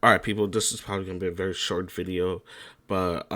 All right, people. This is probably gonna be a very short video, but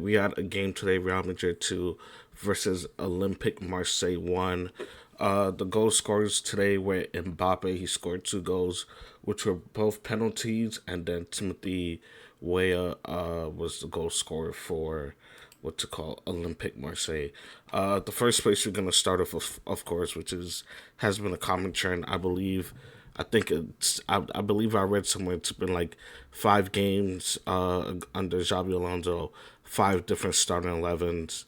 we had a game today. Real Madrid 2 versus Olympic Marseille 1. The goal scorers today were Mbappe. He scored two goals, which were both penalties, and then Timothy Weah was the goal scorer for what to call Olympic Marseille. The first place we're gonna start off, of course, which is has been a common trend, I believe. I think it's. I believe I read somewhere it's been like 5 games under Xabi Alonso, five different starting 11s.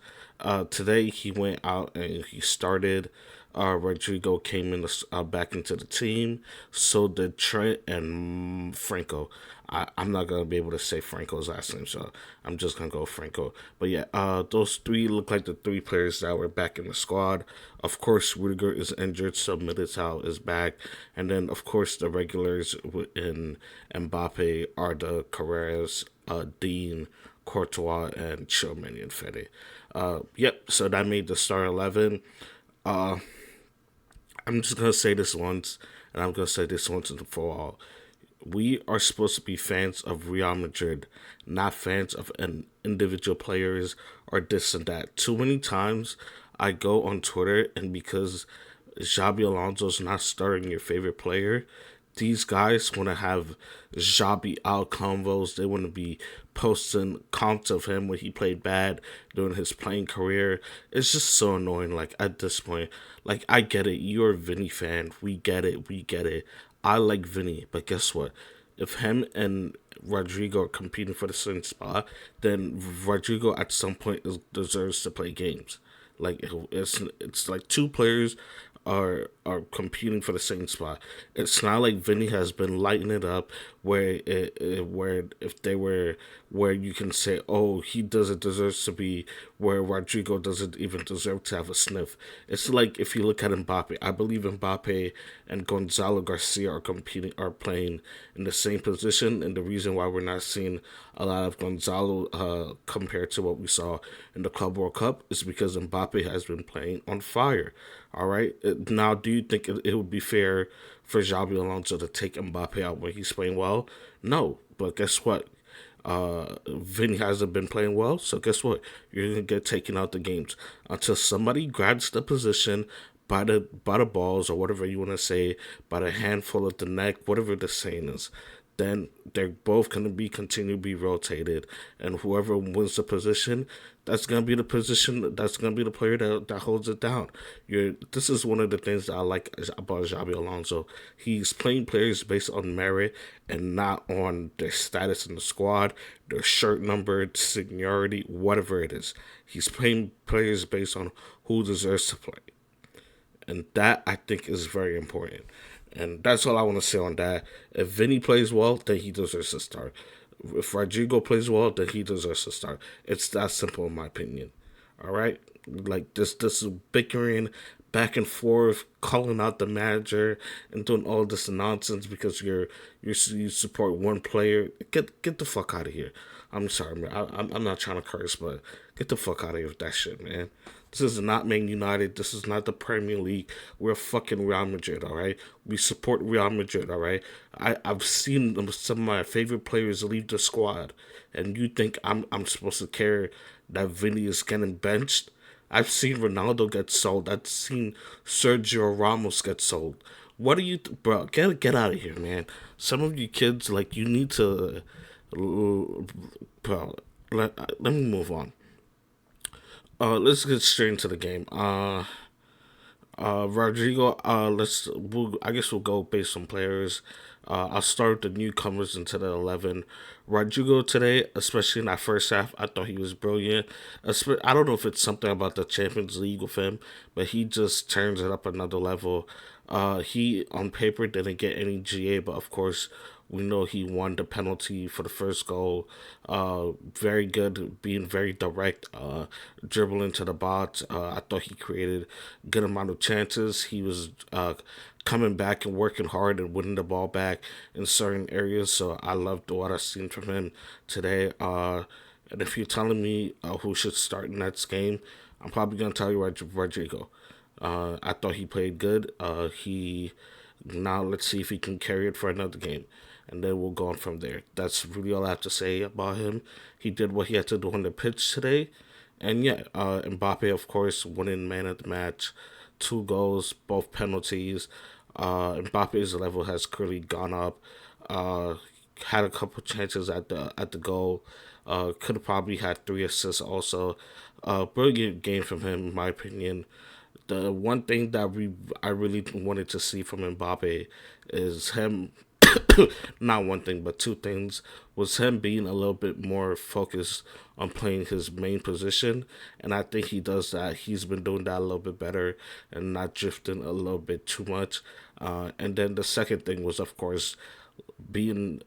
Today he went out and he started. Rodrigo came in back into the team. So did Trent and Franco. I'm not gonna be able to say Franco's last name, so I'm just gonna go Franco. But yeah, those three look like the three players that were back in the squad. Of course, Rudiger is injured, so Militao is back, and then of course the regulars in Mbappe are the Carreras, Dean, Courtois, and Tchouameni and Fede. Yep. So that made the start 11. Uh, I'm just gonna say this once, and I'm gonna say this once and for all. We are supposed to be fans of Real Madrid, not fans of an individual players or this and that. Too many times I go on Twitter, and because Xabi Alonso's not starting your favorite player, these guys want to have Xabi out convos. They want to be posting comments of him when he played bad during his playing career. It's just so annoying. Like at this point, like I get it. You're a Vinny fan. We get it. We get it. I like Vinny, but guess what? If him and Rodrigo are competing for the same spot, then Rodrigo at some point deserves to play games. Like it's like two players are competing for the same spot. It's not like Vinny has been lighting it up where if they were where you can say, oh, he doesn't deserve to be where Rodrigo doesn't even deserve to have a sniff. It's like if you look at Mbappe, I believe Mbappe and Gonzalo Garcia are playing in the same position, and the reason why we're not seeing a lot of Gonzalo compared to what we saw in the Club World Cup is because Mbappe has been playing on fire. All right. Now, do you think it would be fair for Xabi Alonso to take Mbappe out when he's playing well? No. But guess what? Vinny hasn't been playing well, so guess what? You're gonna get taken out the games until somebody grabs the position by the balls or whatever you want to say, by the handful of the neck, whatever the saying is. Then they're both going to be continue to be rotated, and whoever wins the position, that's going to be the position. That's going to be the player that holds it down. This is one of the things that I like about Xabi Alonso. He's playing players based on merit and not on their status in the squad, their shirt number, seniority, whatever it is. He's playing players based on who deserves to play, and that I think is very important. And that's all I want to say on that. If Vinny plays well, then he deserves to start. If Rodrigo plays well, then he deserves to start. It's that simple, in my opinion. All right, like this bickering back and forth, calling out the manager and doing all this nonsense because you support one player. Get the fuck out of here. I'm sorry, man. I'm not trying to curse, but get the fuck out of here with that shit, man. This is not Man United. This is not the Premier League. We're fucking Real Madrid, all right? We support Real Madrid, all right? I've seen some of my favorite players leave the squad, and you think I'm supposed to care that Vinny is getting benched? I've seen Ronaldo get sold. I've seen Sergio Ramos get sold. What are you, bro? Get out of here, man. Some of you kids, like, you need to, bro. Let me move on. Let's get straight into the game. Rodrigo. I guess we'll go based on players. I'll start with the newcomers into the 11. Rodrigo today, especially in that first half, I thought he was brilliant. I don't know if it's something about the Champions League with him, but he just turns it up another level. He on paper didn't get any GA, but of course we know he won the penalty for the first goal. Very good, being very direct, dribbling to the box. I thought he created a good amount of chances. He was coming back and working hard and winning the ball back in certain areas. So I loved what I've seen from him today. And if you're telling me who should start in next game, I'm probably gonna tell you Rodrigo. I thought he played good. He Now let's see if he can carry it for another game. and then we'll go on from there. That's really all I have to say about him. He did what he had to do on the pitch today, and yeah, Mbappe, of course, winning man of the match, 2 goals, both penalties. Mbappe's level has clearly gone up. Uh, had a couple chances at the goal. Could have probably had 3 assists also. Brilliant game from him, in my opinion. The one thing that I really wanted to see from Mbappe is him. Not one thing, but 2 things was him being a little bit more focused on playing his main position, and I think he does that. He's been doing that a little bit better and not drifting a little bit too much. And then the second thing was, of course, being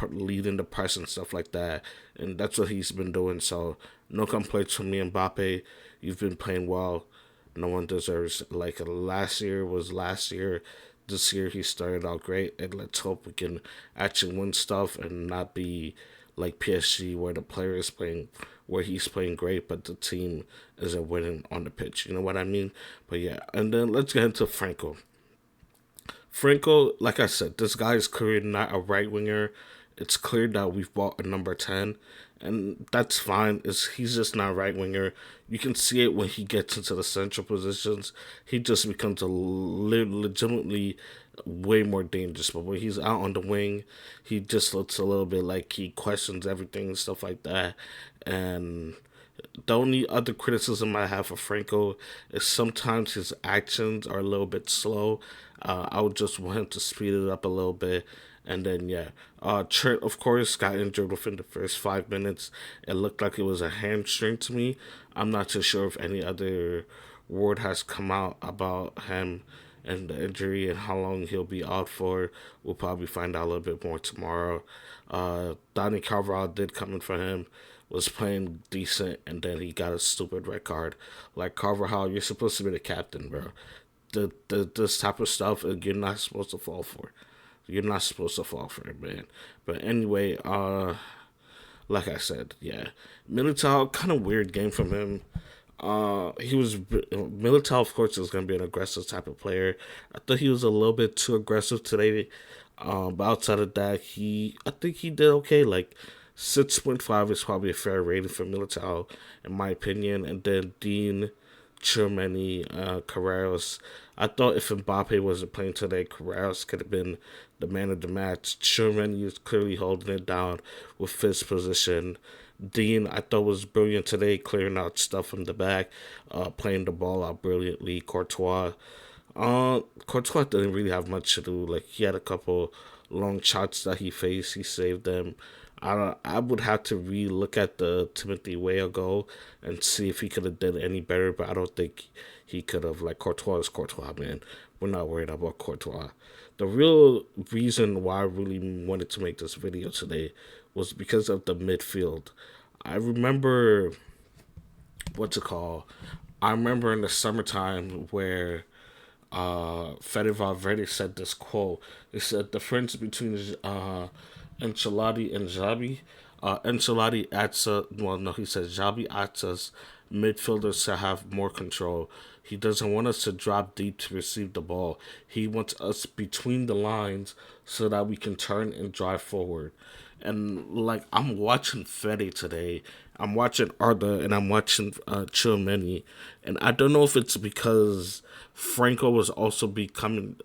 leading the press and stuff like that, and that's what he's been doing. So no complaints from me, Mbappe. You've been playing well. No one deserves, like, last year was last year. This year he started out great, and let's hope we can actually win stuff and not be like PSG where the player is playing, where he's playing great, but the team isn't winning on the pitch. You know what I mean? But yeah, and then let's get into Franco. Franco, like I said, this guy is clearly not a right winger. It's clear that we've bought a number 10, and that's fine. He's just not a right winger. You can see it when he gets into the central positions. He just becomes a legitimately way more dangerous. But when he's out on the wing, he just looks a little bit like he questions everything and stuff like that. And the only other criticism I have for Franco is sometimes his actions are a little bit slow. I would just want him to speed it up a little bit. And then, yeah, Trent, of course, got injured within the first 5 minutes. It looked like it was a hamstring to me. I'm not too sure if any other word has come out about him and the injury and how long he'll be out for. We'll probably find out a little bit more tomorrow. Donny Carvajal did come in for him, was playing decent, and then he got a stupid red card. Like, Carvajal, you're supposed to be the captain, bro. This type of stuff you're not supposed to fall for. You're not supposed to fall for it, man. But anyway, like I said, yeah, Militao, kind of weird game from him. He was Militao, of course, is going to be an aggressive type of player. I thought he was a little bit too aggressive today. But outside of that, I think he did okay. Like 6.5 is probably a fair rating for Militao, in my opinion. And then Dean, Chirmany, Carreras. I thought if Mbappe wasn't playing today, Carreras could have been the man of the match. Chirmany is clearly holding it down with his position. Dean, I thought, was brilliant today, clearing out stuff from the back, playing the ball out brilliantly. Courtois didn't really have much to do. Like, he had a couple long shots that he faced. He saved them. I would have to re-look at the Timothy Weah goal and see if he could have done any better, but I don't think he could have. Like, Courtois is Courtois, man. We're not worried about Courtois. The real reason why I really wanted to make this video today was because of the midfield. I remember, what's it called? I remember in the summertime where Fede Valverde said this quote. He said the difference between Ancelotti and Xabi. Ancelotti adds well, no, he said Xabi adds us midfielders to have more control. He doesn't want us to drop deep to receive the ball. He wants us between the lines so that we can turn and drive forward. And like, I'm watching Fede today, I'm watching Arda, and I'm watching Chilmeni, and I don't know if it's because Franco was also becoming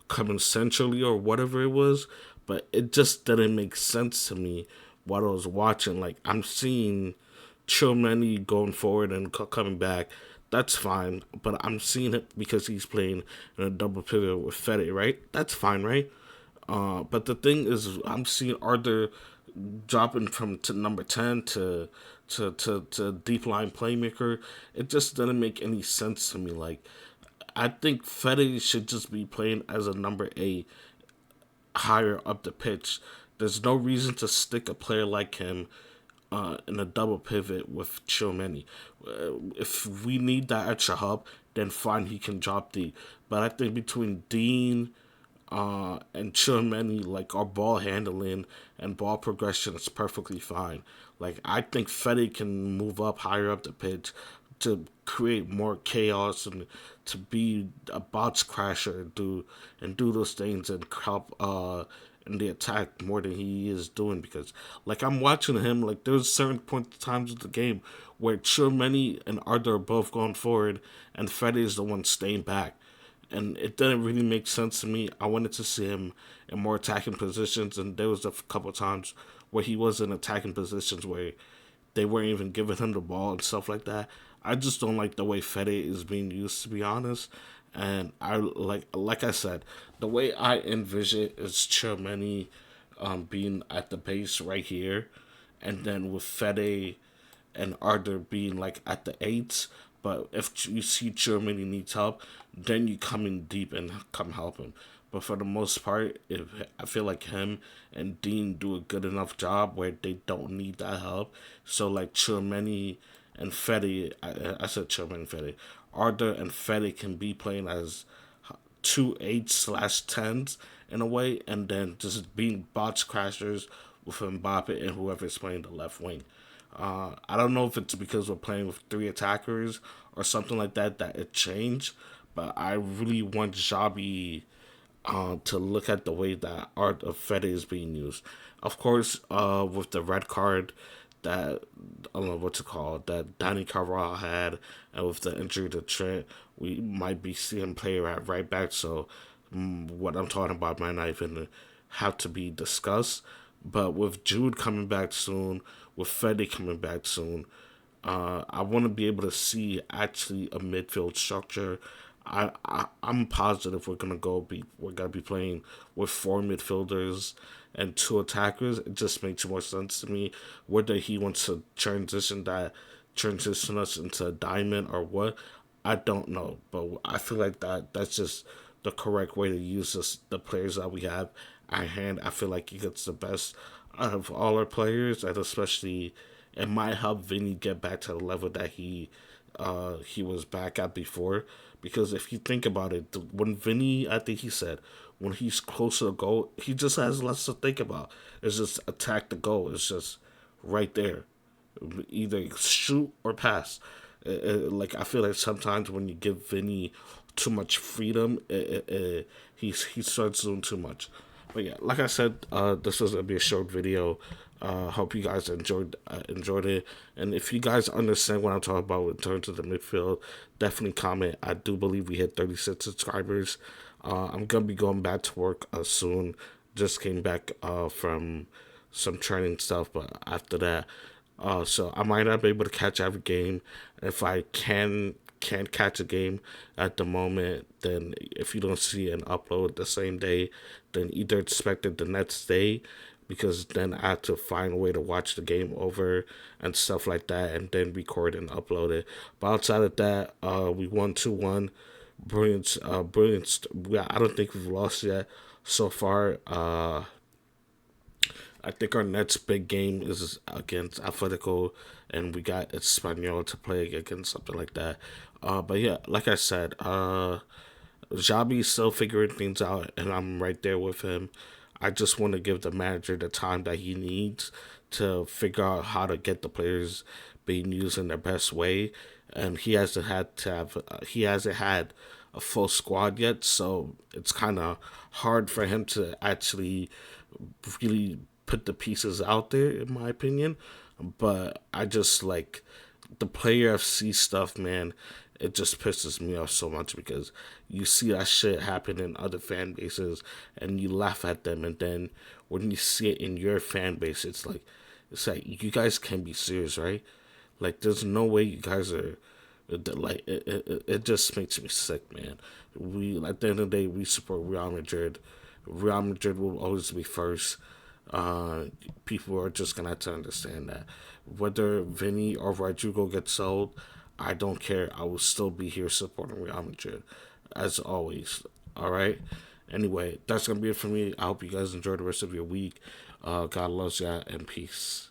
coming centrally or whatever it was, but it just didn't make sense to me while I was watching. Like, I'm seeing Chilmeni going forward and coming back. That's fine, but I'm seeing it because he's playing in a double pivot with Fede, right? That's fine, right? But the thing is, I'm seeing Arthur dropping from to number 10 to deep line playmaker. It just doesn't make any sense to me. Like, I think Fede should just be playing as a number 8 higher up the pitch. There's no reason to stick a player like him in a double pivot with Chilmeni. If we need that extra help, then fine, he can drop deep. But I think between Dean and Chilmeni, like, our ball handling and ball progression is perfectly fine. Like, I think Fede can move up higher up the pitch to create more chaos and to be a box crasher and do those things and help in the attack more than he is doing, because like I'm watching him, like there's certain points times of the game where Chirmeni and Arthur are both going forward and Fede is the one staying back. And it didn't really make sense to me. I wanted to see him in more attacking positions, and there was a couple times where he was in attacking positions where they weren't even giving him the ball and stuff like that. I just don't like the way Fede is being used, to be honest. And I like I said, the way I envision is Chirmeni being at the base right here, and then with Fede and Arthur being like at the eights. But if you see Germany needs help, then you come in deep and come help him. But for the most part, if I feel like him and Dean do a good enough job where they don't need that help. So like Chirmeni and Fede, I said Chirmeni Fede, Arthur and Fede can be playing as two 8/10s in a way, and then just being box crashers with Mbappe and whoever's playing the left wing. I don't know if it's because we're playing with three attackers or something like that that it changed, but I really want Xabi to look at the way that Art of Fede is being used. Of course, with the red card that I don't know what to call it, that Danny Carvajal had, and with the injury to Trent, we might be seeing player at right back. So what I'm talking about might not even have to be discussed. But with Jude coming back soon, with Fede coming back soon, I want to be able to see actually a midfield structure. I'm positive we're gonna be playing with four midfielders and two attackers. It just makes more sense to me. Whether he wants to transition us into a diamond or what, I don't know. But I feel like that's just the correct way to use the players that we have at hand. I feel like he gets the best out of all our players, and especially it might help Vinny get back to the level that he was back at before. Because if you think about it, when Vinny, I think he said, when he's close to the goal, he just has less to think about. It's just attack the goal. It's just right there. Either shoot or pass. Like I feel like sometimes when you give Vinny too much freedom, he starts doing too much. But yeah, like I said, this was gonna be a short video. Hope you guys enjoyed it, and if you guys understand what I'm talking about in terms of the midfield, definitely comment. I do believe we hit 36 subscribers. I'm gonna be going back to work soon. Just came back from some training stuff, but after that, so I might not be able to catch every game. If I can't catch a game at the moment, then if you don't see an upload the same day, then either expect it the next day, because then I have to find a way to watch the game over and stuff like that, and then record and upload it. But outside of that, we won 2-1. Brilliant, brilliant. Yeah, I don't think we've lost yet so far. I think our next big game is against Atletico, and we got Espanyol to play against, something like that. But yeah, like I said, Xabi's still figuring things out, and I'm right there with him. I just want to give the manager the time that he needs to figure out how to get the players being used in their best way, and he hasn't had a full squad yet, so it's kind of hard for him to actually really put the pieces out there, in my opinion. But I just like the player FC stuff, man. It just pisses me off so much, because you see that shit happen in other fan bases and you laugh at them, and then when you see it in your fan base, it's like you guys can't be serious, right? Like there's no way you guys are. Like it just makes me sick, man. We at the end of the day, we support Real Madrid. Real Madrid will always be first. People are just gonna have to understand that. Whether Vinny or Rodrigo gets sold, I don't care. I will still be here supporting Real Madrid, as always. All right. Anyway, that's gonna be it for me. I hope you guys enjoy the rest of your week. God loves ya, and peace.